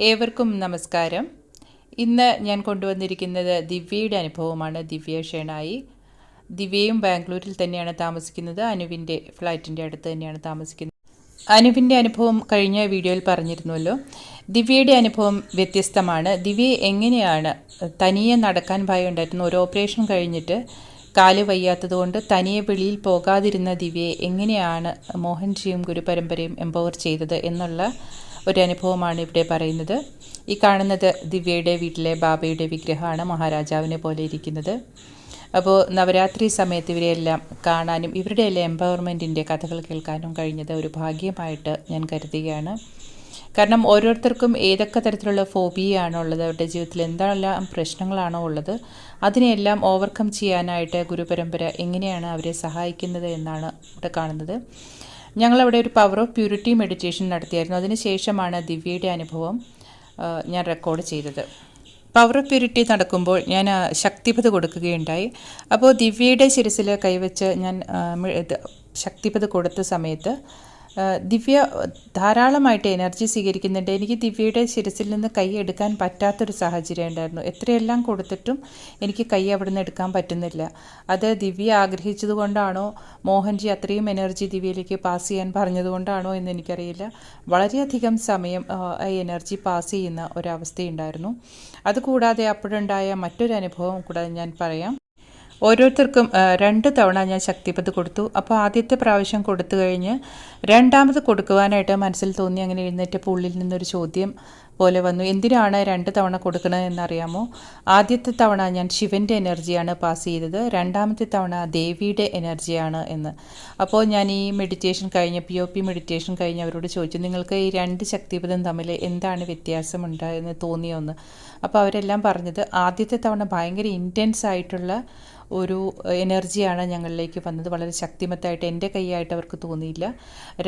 ഏവർക്കും നമസ്കാരം. ഇന്ന് ഞാൻ കൊണ്ടുവന്നിരിക്കുന്നത് ദിവ്യയുടെ അനുഭവമാണ്. ദിവ്യ ഷേണായി. ദിവ്യയും ബാംഗ്ലൂരിൽ തന്നെയാണ് താമസിക്കുന്നത്. അനുവിൻ്റെ ഫ്ലാറ്റിൻ്റെ അടുത്ത് തന്നെയാണ് താമസിക്കുന്നത്. അനുവിൻ്റെ അനുഭവം കഴിഞ്ഞ വീഡിയോയിൽ പറഞ്ഞിരുന്നുവല്ലോ. ദിവ്യയുടെ അനുഭവം വ്യത്യസ്തമാണ്. ദിവ്യ എങ്ങനെയാണ് തനിയെ നടക്കാൻ ഭയമുണ്ടായിരുന്നു. ഒരു ഓപ്പറേഷൻ കഴിഞ്ഞിട്ട് കാല് വയ്യാത്തതുകൊണ്ട് തനിയെ വെളിയിൽ പോകാതിരുന്ന ദിവ്യയെ എങ്ങനെയാണ് മോഹൻജിയും ഗുരുപരമ്പരയും എംപവർ ചെയ്തത് എന്നുള്ള ഒരു അനുഭവമാണ് ഇവിടെ പറയുന്നത്. ഈ കാണുന്നത് ദിവ്യയുടെ വീട്ടിലെ ബാബയുടെ വിഗ്രഹമാണ്, മഹാരാജാവിനെ പോലെ ഇരിക്കുന്നത്. അപ്പോൾ നവരാത്രി സമയത്ത് ഇവരെയെല്ലാം കാണാനും ഇവരുടെ എല്ലാം എംപവർമെൻറ്റിൻ്റെ കഥകൾ കേൾക്കാനും കഴിഞ്ഞത് ഒരു ഭാഗ്യമായിട്ട് ഞാൻ കരുതുകയാണ്. കാരണം ഓരോരുത്തർക്കും ഏതൊക്കെ തരത്തിലുള്ള ഫോബിയാണോ ഉള്ളത്, അവരുടെ ജീവിതത്തിൽ എന്തെല്ലാം പ്രശ്നങ്ങളാണോ ഉള്ളത്, അതിനെല്ലാം ഓവർകം ചെയ്യാനായിട്ട് ഗുരുപരമ്പര എങ്ങനെയാണ് അവരെ സഹായിക്കുന്നത് എന്നാണ് ഇവിടെ കാണുന്നത്. ഞങ്ങളവിടെ ഒരു പവർ ഓഫ് പ്യൂരിറ്റി മെഡിറ്റേഷൻ നടത്തിയായിരുന്നു. അതിനുശേഷമാണ് ദിവ്യയുടെ അനുഭവം ഞാൻ റെക്കോർഡ് ചെയ്തത്. പവർ ഓഫ് പ്യൂരിറ്റി നടക്കുമ്പോൾ ഞാൻ ശക്തിപത് കൊടുക്കുകയുണ്ടായി. അപ്പോൾ ദിവ്യയുടെ ശിരസിൽ കൈവച്ച് ഞാൻ ശക്തിപത് കൊടുത്ത സമയത്ത് ദിവ്യ ധാരാളമായിട്ട് എനർജി സ്വീകരിക്കുന്നുണ്ട്. എനിക്ക് ദിവ്യയുടെ ശിരസിൽ നിന്ന് കൈ എടുക്കാൻ പറ്റാത്തൊരു സാഹചര്യം ഉണ്ടായിരുന്നു. എത്രയെല്ലാം കൊടുത്തിട്ടും എനിക്ക് കൈ അവിടെ നിന്ന് എടുക്കാൻ പറ്റുന്നില്ല. അത് ദിവ്യ ആഗ്രഹിച്ചത് കൊണ്ടാണോ, മോഹൻജി അത്രയും എനർജി ദിവ്യയിലേക്ക് പാസ് ചെയ്യാൻ പറഞ്ഞതുകൊണ്ടാണോ എന്ന് എനിക്കറിയില്ല. വളരെയധികം സമയം എനർജി പാസ് ചെയ്യുന്ന ഒരവസ്ഥയുണ്ടായിരുന്നു. അതുകൂടാതെ അപ്പോഴുണ്ടായ മറ്റൊരു അനുഭവം കൂടാതെ ഞാൻ പറയാം. ഓരോരുത്തർക്കും 2 തവണ ഞാൻ ശക്തിപത് കൊടുത്തു. അപ്പോൾ ആദ്യത്തെ പ്രാവശ്യം കൊടുത്തു കഴിഞ്ഞ് രണ്ടാമത് കൊടുക്കുവാനായിട്ട് മനസ്സിൽ തോന്നി. അങ്ങനെ എഴുന്നേറ്റപ്പോൾ ഉള്ളിൽ നിന്നൊരു ചോദ്യം പോലെ വന്നു, എന്തിനാണ് 2 തവണ കൊടുക്കുന്നത് എന്നറിയാമോ? ആദ്യത്തെ തവണ ഞാൻ ശിവൻ്റെ എനർജിയാണ് പാസ് ചെയ്തത്, രണ്ടാമത്തെ തവണ ദേവിയുടെ എനർജിയാണ് എന്ന്. അപ്പോൾ ഞാൻ ഈ മെഡിറ്റേഷൻ കഴിഞ്ഞ് POP മെഡിറ്റേഷൻ കഴിഞ്ഞ് അവരോട് ചോദിച്ചു, നിങ്ങൾക്ക് ഈ 2 ശക്തിപദം തമ്മിൽ എന്താണ് വ്യത്യാസമുണ്ട് എന്ന് തോന്നിയോന്ന്. അപ്പോൾ അവരെല്ലാം പറഞ്ഞത് ആദ്യത്തെ തവണ ഭയങ്കര ഇൻറ്റൻസ് ആയിട്ടുള്ള ഒരു എനർജിയാണ് ഞങ്ങളിലേക്ക് വന്നത്. വളരെ ശക്തിമത്തായിട്ട് എൻ്റെ കൈയായിട്ട് അവർക്ക് തോന്നിയില്ല.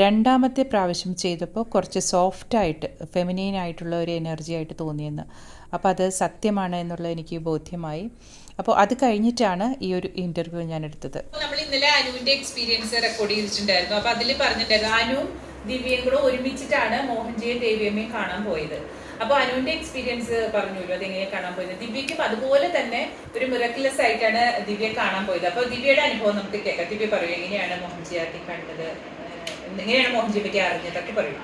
രണ്ടാമത്തെ പ്രാവശ്യം ചെയ്തപ്പോൾ കുറച്ച് സോഫ്റ്റായിട്ട് ഫെമിനൈൻ ആയിട്ടുള്ള ഒരു എനർജി ആയിട്ട് തോന്നിയെന്ന്. അപ്പോൾ അത് സത്യമാണ് എന്നുള്ളത് എനിക്ക് ബോധ്യമായി. അപ്പോൾ അത് കഴിഞ്ഞിട്ടാണ് ഈ ഒരു ഇൻ്റർവ്യൂ ഞാൻ എടുത്തത്. നമ്മൾ ഇന്നലെ അനുവിൻ്റെ എക്സ്പീരിയൻസ് റെക്കോർഡ് ചെയ്തിട്ടുണ്ടായിരുന്നു. അപ്പോൾ അതിൽ പറഞ്ഞിട്ടുണ്ടായിരുന്നു അനുവും ദിവ്യയും കൂടെ ഒരുമിച്ചിട്ടാണ് മോഹൻജിയും ദേവിയമ്മയും കാണാൻ പോയത്. അപ്പൊ അനുവിന്റെ എക്സ്പീരിയൻസ് പറഞ്ഞല്ലോ, അതെങ്ങനെയാണ് കാണാൻ പോയത്. ദിവ്യയ്ക്കും അതുപോലെ തന്നെ ഒരു മിറക്കിളസ് ആയിട്ടാണ് ദിവ്യയെ കാണാൻ പോയത്. അപ്പൊ ദിവ്യയുടെ അനുഭവം നമുക്ക് കേൾക്കാം. ദിവ്യ പറയൂ, എങ്ങനെയാണ് മോഹൻജി ആദ്യം കണ്ടത്, എങ്ങനെയാണ് മോഹൻജിയെ പറ്റി അറിഞ്ഞതൊക്കെ പറയൂ.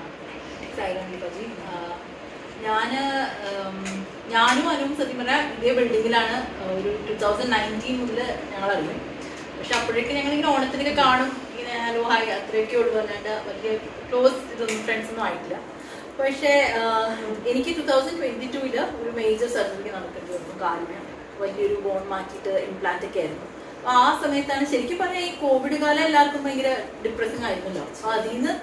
ഞാനും അനുവും സത്യം പറഞ്ഞാൽ ഇതേ ബിൽഡിങ്ങിലാണ് ഒരു 2019 മുതൽ ഞങ്ങൾ അറിയും. പക്ഷെ അപ്പോഴേക്കും ഞങ്ങളിങ്ങനെ ഓണത്തിനൊക്കെ കാണും, ഇങ്ങനെ ഹലോ ഹായ് അത്രയൊക്കെ ഉള്ളൂ, അല്ലാണ്ട് വലിയ ക്ലോസ് ഇതൊന്നും ഫ്രണ്ട്സൊന്നും ആയിട്ടില്ല. പക്ഷേ എനിക്ക് 2022 ഒരു മേജർ സർജറി നടക്കേണ്ടി വന്നു. കാലിന് വലിയൊരു ബോൺ മാറ്റിയിട്ട് ഇംപ്ലാന്റ് ഒക്കെ ആയിരുന്നു. അപ്പോൾ ആ സമയത്താണ് ശരിക്കും പറഞ്ഞാൽ ഈ കോവിഡ് കാലം എല്ലാവർക്കും ഭയങ്കര ഡിപ്രസിങ് ആയിരുന്നല്ലോ. അപ്പോൾ അതിൽ നിന്ന്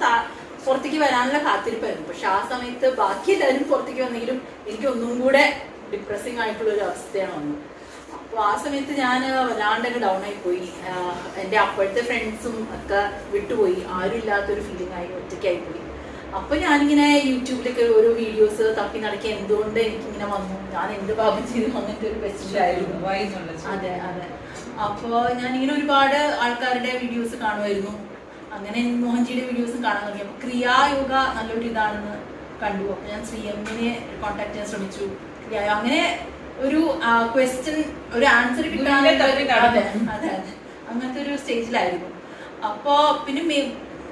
പുറത്തേക്ക് വരാനുള്ള കാത്തിരിപ്പായിരുന്നു. പക്ഷെ ആ സമയത്ത് ബാക്കി എല്ലാവരും പുറത്തേക്ക് വന്നെങ്കിലും എനിക്ക് ഒന്നും കൂടെ ഡിപ്രസിങ് ആയിട്ടുള്ള ഒരു അവസ്ഥയാണ് വന്നത്. അപ്പോൾ ആ സമയത്ത് ഞാൻ വല്ലാണ്ടൊക്കെ ഡൗൺ ആയിപ്പോയി. എൻ്റെ അപ്പോഴത്തെ ഫ്രണ്ട്സും ഒക്കെ വിട്ടുപോയി, ആരും ഇല്ലാത്തൊരു ഫീലിംഗ് ആയി, ഒറ്റയ്ക്കായിപ്പോയി. അപ്പൊ ഞാനിങ്ങനെ യൂട്യൂബിലൊക്കെ ഓരോ വീഡിയോസ് തപ്പി നടക്കി എന്തുകൊണ്ട് എനിക്കിങ്ങനെ വന്നു, ഞാൻ എന്ത് പാപം ചെയ്തു, അങ്ങനത്തെ ഒരു ക്വസ്റ്റ്യൻ ആയിരുന്നു. അതെ അതെ. അപ്പോൾ ഞാനിങ്ങനെ ഒരുപാട് ആൾക്കാരുടെ വീഡിയോസ് കാണുമായിരുന്നു. അങ്ങനെ മോഹൻജിയുടെ വീഡിയോസും കാണാൻ തുടങ്ങി. അപ്പോൾ ക്രിയായോഗ നല്ലൊരു ഇതാണെന്ന് കണ്ടു. അപ്പോൾ ഞാൻ ശ്രീയമ്മിനെ കോൺടാക്ട് ചെയ്യാൻ ശ്രമിച്ചു. അങ്ങനെ ഒരു ക്വസ്റ്റ്യൻ ഒരു ആൻസർ കിട്ടാൻ അതെ അതെ അങ്ങനത്തെ ഒരു സ്റ്റേജിലായിരുന്നു. അപ്പോൾ പിന്നെ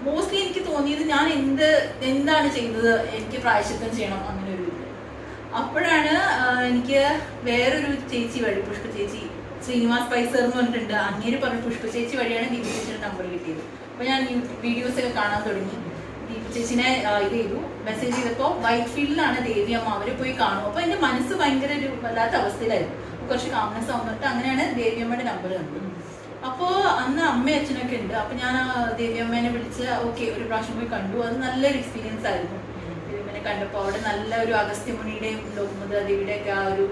മോസ്റ്റ്ലി എനിക്ക് തോന്നിയത് ഞാൻ എന്താണ് ചെയ്തത്, എനിക്ക് പ്രായശ്ചിത്തം ചെയ്യണം അങ്ങനെ ഒരു ഇത്. അപ്പോഴാണ് എനിക്ക് വേറൊരു ചേച്ചി വഴി, പുഷ്പ ചേച്ചി, ശ്രീനിവാസ് പൈസർ എന്ന് പറഞ്ഞിട്ടുണ്ട്, അങ്ങേര് പറഞ്ഞ പുഷ്പ ചേച്ചി വഴിയാണ് ദീപ ചേച്ചിയുടെ നമ്പർ കിട്ടിയത്. അപ്പോൾ ഞാൻ വീഡിയോസൊക്കെ കാണാൻ തുടങ്ങി. ദീപ ചേച്ചിനെ ഇത് ചെയ്തു, മെസ്സേജ് ചെയ്തപ്പോൾ വൈറ്റ് ഫീൽഡിലാണ് ദേവിയമ്മ, അവർ പോയി കാണും. അപ്പോൾ എൻ്റെ മനസ്സ് ഭയങ്കര ഒരു വല്ലാത്ത അവസ്ഥയിലായിരുന്നു. കുറച്ച് കാംനെസ് വന്നിട്ട് അങ്ങനെയാണ് ദേവിയമ്മയുടെ നമ്പർ കണ്ടത്. അപ്പോൾ അന്ന് അമ്മയും അച്ഛനൊക്കെ ഉണ്ട്. അപ്പോൾ ഞാൻ ദേവിയമ്മേനെ വിളിച്ച് ഓക്കെ ഒരു പ്രാവശ്യം പോയി കണ്ടു. അത് നല്ലൊരു എക്സ്പീരിയൻസ് ആയിരുന്നു. ദേവിയമ്മനെ കണ്ടപ്പോൾ അവിടെ നല്ലൊരു അഗസ്ത്യമുനിയുടെയും ലോകമത ദേവിയുടെയൊക്കെ ആ ഒരു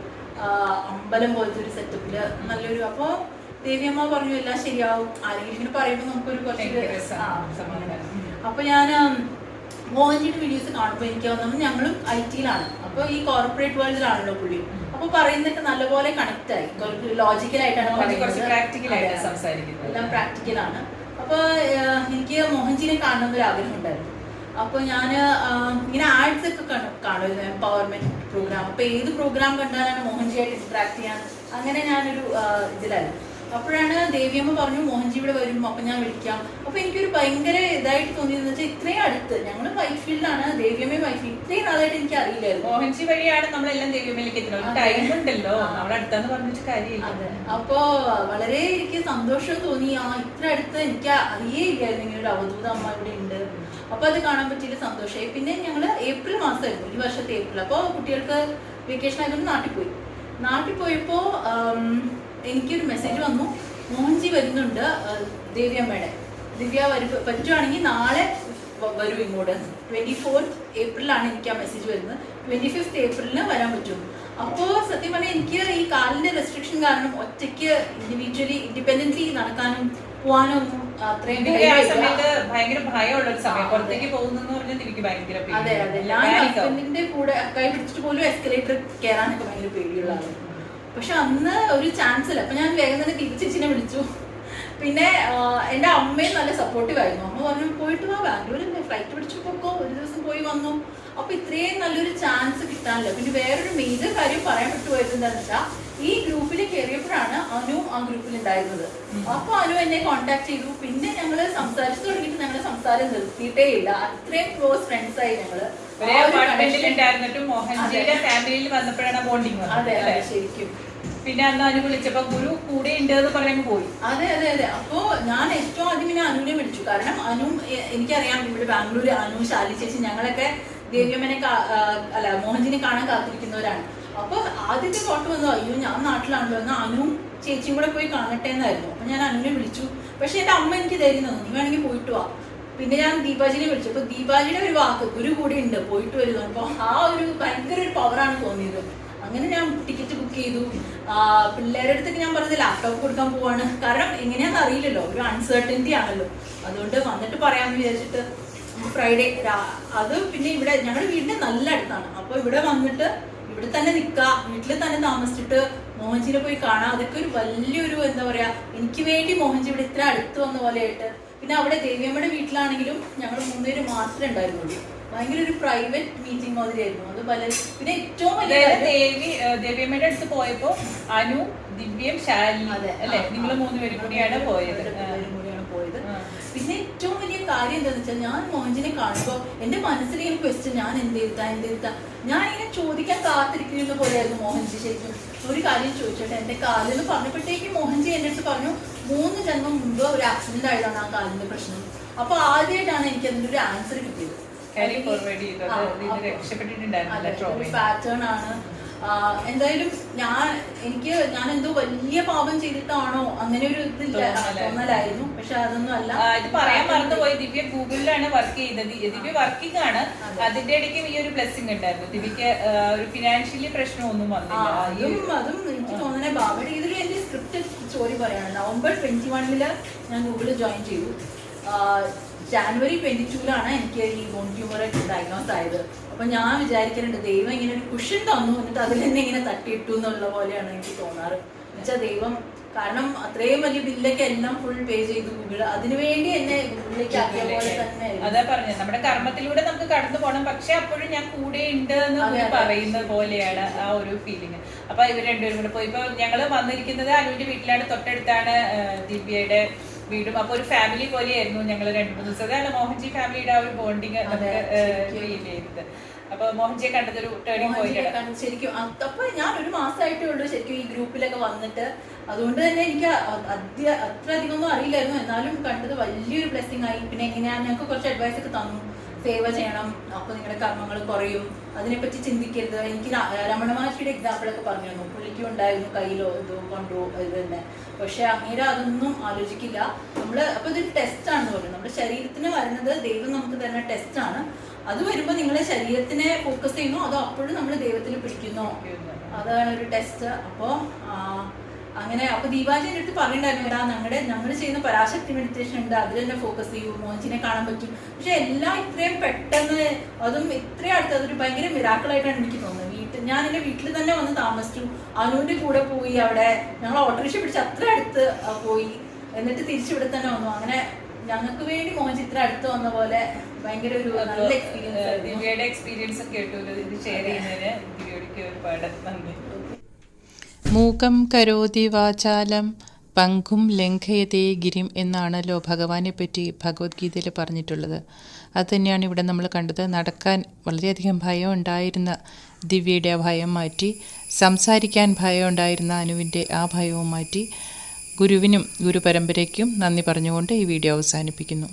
അമ്പലം പോലത്തെ ഒരു സെറ്റപ്പിൽ നല്ലൊരു. അപ്പോൾ ദേവിയമ്മ പറഞ്ഞു എല്ലാം ശരിയാവും, ആരെങ്കിലും ഇങ്ങനെ പറയുമ്പോൾ നമുക്കൊരു കുറച്ച് അപ്പോൾ ഞാൻ മോഹൻജിയുടെ വീഡിയോസ് കാണുമ്പോൾ എനിക്ക് തോന്നുന്നത് ഞങ്ങളും IT-യിലാണ്. അപ്പോൾ ഈ കോർപ്പറേറ്റ് വേൾഡിലാണല്ലോ പുള്ളി. അപ്പോൾ പറയുന്നതൊക്കെ നല്ലപോലെ കണക്ട് ആയി, ലോജിക്കലായിട്ടാണ് എല്ലാം പ്രാക്ടിക്കലാണ്. അപ്പോൾ എനിക്ക് മോഹൻജിനെ കാണണമെന്നൊരു ആഗ്രഹം ഉണ്ടായിരുന്നു. അപ്പോൾ ഞാൻ ഇങ്ങനെ ആഡ്സ് ഒക്കെ കാണുമായിരുന്നു, എംപവർമെന്റ് പ്രോഗ്രാം. അപ്പോൾ ഏത് പ്രോഗ്രാം കണ്ടാലാണ് മോഹൻജിയായിട്ട് ഇന്ററാക്ട് ചെയ്യാൻ, അങ്ങനെ ഞാനൊരു ഇതിലായിരുന്നു. അപ്പോഴാണ് ദേവിയമ്മ പറഞ്ഞു മോഹൻജി ഇവിടെ വരും, അപ്പം ഞാൻ വിളിക്കാം. അപ്പോൾ എനിക്കൊരു ഭയങ്കര ഇതായിട്ട് തോന്നിയെന്ന് വെച്ചാൽ ഇത്രയും അടുത്ത്, ഞങ്ങൾ വൈഫീൽഡാണ്, ദേവിയമ്മയും വൈഫീൽഡ്, ഇത്രയും നാളായിട്ട് എനിക്ക് അറിയില്ലായിരുന്നു. മോഹൻജി വഴിയാണ് നമ്മളെല്ലാം ദേവിയമ്മയിലേക്ക് എത്തുന്നത്. ടൈം ഉണ്ടല്ലോ, നമ്മുടെ അടുത്താന്ന് പറഞ്ഞിട്ട് കാര്യമില്ല. അതെ, അപ്പോൾ വളരെ എനിക്ക് സന്തോഷം തോന്നി. ഇത്ര അടുത്ത് എനിക്ക് അറിയേയില്ലായിരുന്നു ഇങ്ങനെ ഒരു അവധൂത അമ്മ ഇവിടെ ഉണ്ട്. അപ്പോൾ അത് കാണാൻ പറ്റിയൊരു സന്തോഷമായി. പിന്നെ ഞങ്ങൾ ഏപ്രിൽ മാസമായിരുന്നു, ഈ വർഷത്തെ ഏപ്രിൽ. അപ്പോൾ കുട്ടികൾക്ക് വെക്കേഷൻ ആയതുകൊണ്ട് നാട്ടിൽ പോയപ്പോൾ എനിക്കൊരു മെസ്സേജ് വന്നു, മോഹൻജി വരുന്നുണ്ട് ദേവിയമ്മയുടെ. ദിവ്യ പറ്റുവാണെങ്കിൽ നാളെ വരും ഇങ്ങോട്ട്. 24th ഏപ്രിലാണ് എനിക്ക് ആ മെസ്സേജ് വരുന്നത്. 25th ഏപ്രിലിന് വരാൻ പറ്റും. അപ്പോൾ സത്യം പറഞ്ഞാൽ എനിക്ക് ഈ കാലിന്റെ റെസ്ട്രിക്ഷൻ കാരണം ഒറ്റയ്ക്ക് ഇൻഡിപെൻഡന്റ്ലി നടക്കാനും പോവാനും ഒന്നും അത്രയും ഭയങ്കര ഭയമുള്ള ഒരു സമയം. പുറത്തേക്ക് പോകുന്നെന്ന് പറഞ്ഞാൽ എനിക്ക് ഭയങ്കര അതെ അതെ, ഞാൻ ഹസ്ബൻഡിന്റെ കൂടെ കൈ പിടിച്ചിട്ട് പോലും എസ്കലേറ്റർ കയറാനൊക്കെ ഭയങ്കര പേടിയുള്ള ആളാണ്. പക്ഷെ അന്ന് ഒരു ചാൻസ് ഇല്ല. അപ്പൊ ഞാൻ വേഗം തന്നെ തിരിച്ചിനെ വിളിച്ചു. പിന്നെ എൻ്റെ അമ്മയും നല്ല സപ്പോർട്ടീവ് ആയിരുന്നു. അമ്മ പറഞ്ഞു പോയിട്ട് വാ, ബാംഗ്ലൂരിൽ ഫ്ലൈറ്റ് പിടിച്ചു പോക്കോ, ഒരു ദിവസം പോയി വന്നു. അപ്പൊ ഇത്രയും നല്ലൊരു ചാൻസ് കിട്ടാനില്ല. പിന്നെ വേറൊരു മേജർ കാര്യം പറയാൻ പറ്റുപോയത് എന്താണെന്ന് വെച്ചാൽ, ഈ ഗ്രൂപ്പിൽ കയറിയപ്പോഴാണ് അനു ആ ഗ്രൂപ്പിൽ ഉണ്ടായിരുന്നത്. അപ്പൊ അനു എന്നെ കോൺടാക്ട് ചെയ്തു. പിന്നെ ഞങ്ങള് സംസാരിച്ചു തുടങ്ങിയിട്ട് ഞങ്ങള് സംസാരം നിർത്തിയിട്ടേ ഇല്ല. അത്രയും ക്ലോസ് ഫ്രണ്ട്സ് ആയി ഞങ്ങള്. മോഹൻജിയുടെ ഫാമിലിയിൽ വന്നപ്പോഴാണ് ബോണ്ടിങ്. അതെ ശരിക്കും. പിന്നെ അന്ന് അനു വിളിച്ചപ്പോ ഗുരു കൂടെ ഉണ്ട് എന്ന് പറഞ്ഞു പോയി. അതെ അതെ അതെ. അപ്പോ ഞാൻ ഏറ്റവും ആദ്യം പിന്നെ അനുവിനെ വിളിച്ചു. കാരണം അനു എനിക്കറിയാം, ഇവിടെ ബാംഗ്ലൂർ അനു, ശാലി ചേച്ചി, ഞങ്ങളൊക്കെ ദേവിയമ്മനെ മോഹൻജിനെ കാണാൻ കാത്തിരിക്കുന്നവരാണ്. അപ്പൊ ആദ്യത്തെ ഫോട്ടോ വന്നു, അയ്യോ ഞാൻ നാട്ടിലാണല്ലോ, എന്നാൽ അനുവും ചേച്ചിയും കൂടെ പോയി കാണട്ടെ എന്നായിരുന്നു. അപ്പൊ ഞാൻ അനുവിനെ വിളിച്ചു. പക്ഷെ എന്റെ അമ്മ എനിക്ക് ധൈര്യം തന്നു, നീ വേണമെങ്കിൽ പോയിട്ട് വാ. പിന്നെ ഞാൻ ദീപാജിനെ വിളിച്ചു. അപ്പൊ ദീപാജിയുടെ ഒരു വാക്ക്, ഗുരു കൂടി ഉണ്ട്, പോയിട്ട് വരുന്നു. അപ്പൊ ആ ഒരു ഭയങ്കര ഒരു പവറാണ് തോന്നിയത്. അങ്ങനെ ഞാൻ ടിക്കറ്റ് ബുക്ക് ചെയ്തു. പിള്ളേരുടെ അടുത്തൊക്കെ ഞാൻ പറഞ്ഞത് ലാപ്ടോപ്പ് കൊടുക്കാൻ പോവാണ്. കാരണം എങ്ങനെയാണെന്ന് അറിയില്ലല്ലോ, ഒരു അൺസർട്ടനിറ്റി ആണല്ലോ. അതുകൊണ്ട് വന്നിട്ട് പറയാമെന്ന് വിചാരിച്ചിട്ട് ഫ്രൈഡേ അത് പിന്നെ ഇവിടെ ഞങ്ങളുടെ വീടിന്റെ നല്ല അടുത്താണ്. അപ്പൊ ഇവിടെ വന്നിട്ട് ഇവിടെ തന്നെ നിൽക്കുക, വീട്ടിൽ തന്നെ താമസിച്ചിട്ട് മോഹൻജിനെ പോയി കാണാം. അതൊക്കെ ഒരു വലിയൊരു എന്താ പറയാ, എനിക്ക് വേണ്ടി മോഹൻജി ഇവിടെ ഇത്ര അടുത്ത് വന്ന പോലെയായിട്ട്. പിന്നെ അവിടെ ദേവിയമ്മയുടെ വീട്ടിലാണെങ്കിലും ഞങ്ങൾ 3 പേര് മാത്രമേ ഉണ്ടായിരുന്നുള്ളൂ. ഭയങ്കര ഒരു പ്രൈവറ്റ് മീറ്റിംഗ് മാതിരിയായിരുന്നു അത്. പിന്നെ ഏറ്റവും വലിയ ദേവിയമ്മയുടെ അടുത്ത് പോയപ്പോ അനു, ദിവ്യം, ശാലിനി അല്ലെ, നിങ്ങൾ 3 പേരും കൂടിയാണ് പോയത്. പിന്നെ ഏറ്റവും വലിയ കാര്യം എന്താണെന്ന് വെച്ചാൽ, ഞാൻ മോഹൻജിനെ കാണുമ്പോൾ എന്റെ മനസ്സിലിങ്ങനെ ക്വസ്റ്റ്യൻ, ഞാൻ എന്തെഴുത്താ ഞാൻ ഇങ്ങനെ ചോദിക്കാൻ കാത്തിരിക്കുന്ന പോലെയായിരുന്നു മോഹൻജി. ശരിക്കും ഒരു കാര്യം ചോദിച്ചോട്ടെ, എന്റെ കാലെന്ന് പറഞ്ഞപ്പോഴത്തേക്ക് മോഹൻജി എന്റെ അടുത്ത് പറഞ്ഞു, 3 ജന്മം മുമ്പ് ഒരു ആക്സിഡന്റ് ആയതാണ് ആ കാലിന്റെ പ്രശ്നം. അപ്പൊ ആദ്യമായിട്ടാണ് എനിക്ക് അതിന്റെ ഒരു ആൻസർ കിട്ടിയത്. പാറ്റേൺ ആണ്. എന്തായാലും ഞാൻ എന്തോ വലിയ പാപം ചെയ്തിട്ടാണോ അങ്ങനെ ഒരു ഇതില്ല തോന്നലായിരുന്നു. പക്ഷെ അതൊന്നും അല്ല. ഇത് പറയാൻ മറന്നുപോയി, ദിവ്യ ഗൂഗിളിലാണ് വർക്ക് ചെയ്തത്. ദിവ്യ വർക്കിംഗ് ആണ്. അതിന്റെ ഇടയ്ക്ക് ഈ ഒരു ബ്ലെസ്സിംഗ് ഉണ്ടായിരുന്നു. ദിവ്യക്ക് ഒരു ഫിനാൻഷ്യലി പ്രശ്നമൊന്നും വന്നില്ല. അതും എനിക്ക് തോന്നുന്നത് ബാബയുടെ ഇതിൽ എന്റെ സ്ക്രിപ്റ്റ് സ്റ്റോറി പറയാണ്. നവംബർ 21 ഞാൻ ഗൂഗിളിൽ ജോയിൻ ചെയ്തു. ജാനുവരി 22 എനിക്ക് ഈ ബോൺ ട്യൂമർ ഡയഗ്നോസ് ആയത്. അപ്പൊ ഞാൻ വിചാരിക്കുന്നുണ്ട്, ദൈവം ഇങ്ങനെ ഒരു കുഷൻ തന്നു, എന്നിട്ട് അതിൽ തന്നെ ഇങ്ങനെ തട്ടിയിട്ടു എന്നുള്ള പോലെയാണ് എനിക്ക് തോന്നാറ്. എന്നുവെച്ചാൽ ദൈവം, കാരണം അത്രയും വലിയ ബില്ലൊക്കെ എല്ലാം ഫുൾ പേ ചെയ്തു ഗൂഗിൾ, അതിനുവേണ്ടി എന്നെ ഗൂഗിളിലേക്ക് ആക്കിയ പോലെ തന്നെ. അതാ പറഞ്ഞത്, നമ്മുടെ കർമ്മത്തിലൂടെ നമുക്ക് കടന്നു പോകണം. പക്ഷെ അപ്പോഴും ഞാൻ കൂടെ ഉണ്ട് എന്ന് പറയുന്ന പോലെയാണ് ആ ഒരു ഫീലിംഗ്. അപ്പൊ ഇവർ രണ്ടുപേരും കൂടെ പോയി. ഇപ്പൊ ഞങ്ങള് വന്നിരിക്കുന്നത് അനുവിന്റെ വീട്ടിലാണ്, തൊട്ടടുത്താണ് ദിവ്യയുടെ വീടും. അപ്പൊ ഒരു ഫാമിലി പോലെയായിരുന്നു ഞങ്ങൾ 2-3 ദിവസം. അതാണ് മോഹൻജി ഫാമിലിയുടെ ആ ഒരു ബോണ്ടിങ് നമുക്ക് ഫീൽ ചെയ്തത്. അപ്പൊ മോഹൻജിയെ കണ്ടത് ഒരു ടേണിംഗ് പോയിന്റ് ശരിക്കും. അപ്പൊ ഞാൻ ഒരു മാസമായിട്ടേ ഉള്ളൂ ശരിക്കും ഈ ഗ്രൂപ്പിലൊക്കെ വന്നിട്ട്. അതുകൊണ്ട് തന്നെ എനിക്ക് അത്ര അധികമൊന്നും അറിയില്ലായിരുന്നു. എന്നാലും കണ്ടത് വലിയൊരു ബ്ലെസ്സിങ് ആയി. പിന്നെ എങ്ങനെയാ, ഞങ്ങൾക്ക് കുറച്ച് അഡ്വൈസ് ഒക്കെ തന്നു. സേവ ചെയ്യണം, അപ്പൊ നിങ്ങളുടെ കർമ്മങ്ങൾ കുറയും, അതിനെപ്പറ്റി ചിന്തിക്കരുത്. എനിക്ക് രമണ മഹർഷിയുടെ എക്സാമ്പിൾ ഒക്കെ പറഞ്ഞു തന്നു. പുള്ളിക്കും ഉണ്ടായിരുന്നു കയ്യിലോ ഇതോ കൊണ്ടോ ഇത് തന്നെ. പക്ഷെ അങ്ങനെ അതൊന്നും ആലോചിക്കില്ല നമ്മള്. അപ്പൊ ഇതൊരു ടെസ്റ്റ് ആണെന്ന് പറഞ്ഞു. നമ്മുടെ ശരീരത്തിന് വരുന്നത് ദൈവം നമുക്ക് തരുന്ന ടെസ്റ്റ് ആണ്. അത് വരുമ്പോ നിങ്ങളെ ശരീരത്തിനെ ഫോക്കസ് ചെയ്യുന്നോ അതോ അപ്പോഴും നമ്മൾ ദൈവത്തിന് പിടിക്കുന്നോ, അതാണ് ഒരു ടെസ്റ്റ്. അപ്പോ അങ്ങനെ അപ്പൊ ദീപാജി എൻ്റെ അടുത്ത് പറഞ്ഞിട്ടുണ്ടായിരുന്നു, എടാ ഞങ്ങൾ ചെയ്യുന്ന പരാശക്തി മെഡിറ്റേഷൻ ഉണ്ട്, അതിൽ തന്നെ ഫോക്കസ് ചെയ്യൂ, മോഹൻജിനെ കാണാൻ പറ്റും. പക്ഷെ എല്ലാം ഇത്രയും പെട്ടെന്ന്, അതും ഇത്രയും അടുത്ത്, അതൊരു ഭയങ്കര മിറാക്കിളായിട്ടാണ് എനിക്ക് തോന്നുന്നത്. ഞാൻ എൻ്റെ വീട്ടിൽ തന്നെ വന്ന് താമസിച്ചു. അനുവിന്റെ കൂടെ പോയി. അവിടെ ഞങ്ങൾ ഓട്ടോറിക്ഷ പിടിച്ച് അത്ര അടുത്ത് പോയി. എന്നിട്ട് തിരിച്ചിവിടെ തന്നെ വന്നു. അങ്ങനെ ഞങ്ങൾക്ക് വേണ്ടി മോഹൻജി ഇത്ര അടുത്ത് വന്ന പോലെ ഭയങ്കര ഒരു നല്ല എക്സ്പീരിയൻസ് ആയിരുന്നു. ദിവ്യയുടെ എക്സ്പീരിയൻസ് ഒക്കെ കേട്ടു. ഇത് ഷെയർ ചെയ്യുന്നതിന് ദിവ്യയോടിക്ക് ഒരുപാട് നന്ദി. മൂകം കരോതി വാചാലം പങ്കും ലംഘയതേ ഗിരിം എന്നാണല്ലോ ഭഗവാനെ പറ്റി ഭഗവത്ഗീതയിൽ പറഞ്ഞിട്ടുള്ളത്. അതുതന്നെയാണ് ഇവിടെ നമ്മൾ കണ്ടത്. നടക്കാൻ വളരെയധികം ഭയം ഉണ്ടായിരുന്ന ദിവ്യയുടെ ആ ഭയം മാറ്റി, സംസാരിക്കാൻ ഭയം ഉണ്ടായിരുന്ന അനുവിൻ്റെ ആ ഭയവും മാറ്റി, ഗുരുവിനും ഗുരുപരമ്പരയ്ക്കും നന്ദി പറഞ്ഞുകൊണ്ട് ഈ വീഡിയോ അവസാനിപ്പിക്കുന്നു.